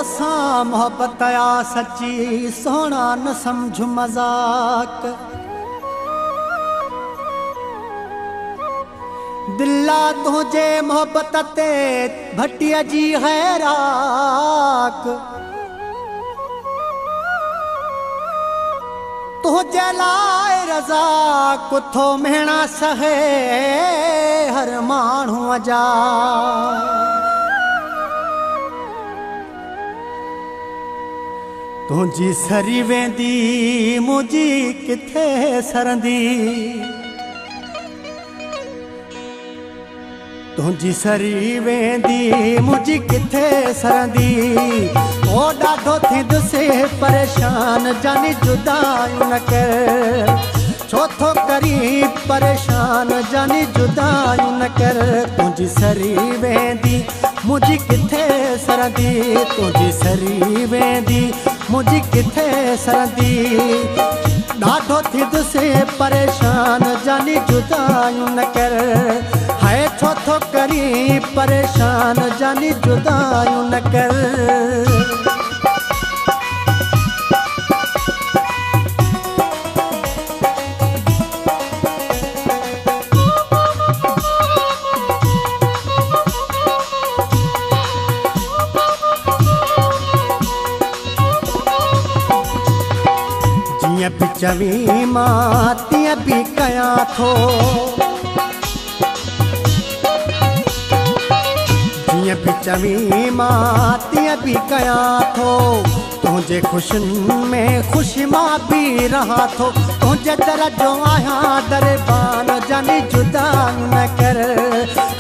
तोसां मोहब्बत आ सच्ची सोना न समझ मजाक दिला तुझे मोहब्बत ते भटिया जी हैराक तुझे लाए रज़ा कुथो मेहना सहे हर माण्हूअ जा तुझी सरी वेंदी मुझी किथे सरंदी तुझी सरी वेंदी मुझी किथे सरंदी ओ ॾाढो थींदुसि परेशान जानी जुदायूं न कर छो थो करी परेशान जानी जुदायूं न कर तुझी सरी वेंदी मुझी किथे सरंदी तुझी सरी वेंदी मुझी किथे सरंदी ॾाढो थींदुसि परेशान जानी जुदायूं न कर है छो थो करी परेशान जानी जुदायूं न कर जियां बि चवी मां तीअं बि कयां थो जियां बि चवी मां तीअं बि कयां थो तुंहिंजे ख़ुशियुनि में ख़ुशी मां बि रहां थो तुंहिंजे दर जो आहियां दरबान जानी जुदायूं न कर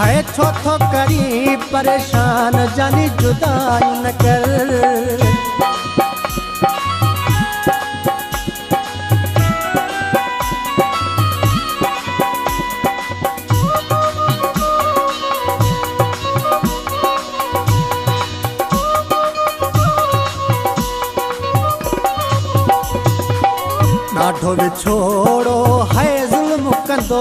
है छो थो करी परेशान जानी जुदायूं न कर ॾाढो विछोड़ो है ज़ुल्म कंदो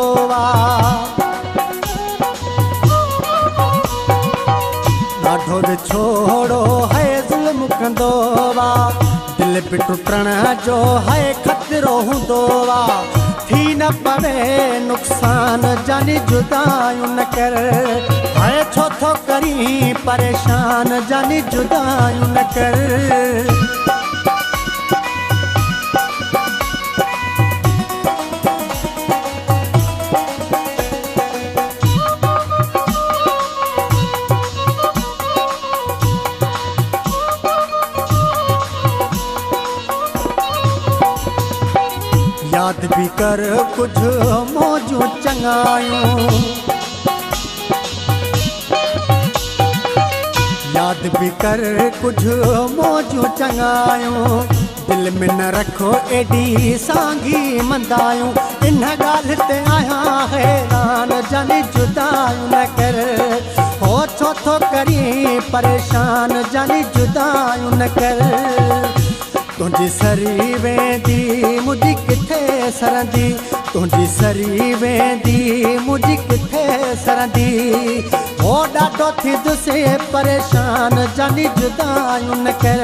ॾाढो विछोड़ो है ज़ुल्म कंदो दिल बि टुटण जो है ख़तरो हूंदो थी न पवे नुक़सान जानी जुदायूं न कर है छो थो करी परेशान जानी जुदायूं न कर याद भी कर कुछ मौजू चंगायूं याद भी कर कुछ मौजू चंगायूं दिल में न रखो एडी सांगी मंदायूं इन ॻाल्हि ते आहियां हैरान जानी जुदायूं न कर हो छो थो करी परेशान जानी जुदायूं न कर तुझी सरी वेंदी मुझी किथे सरंदी तुझी सरी वेंदी मुझी किथे सरंदी हो ॾाढो थींदुसि परेशान जानी जुदायूं न कर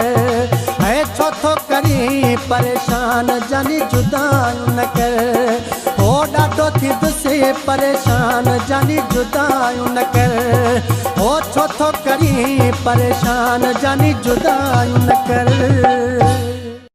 है छो थो करी परेशान जानी जुदायूं न कर हो ॾाढो थींदुसि परेशान जानी जुदायूं न कर हो छो थो करी परेशान जानी जुदायूं न कर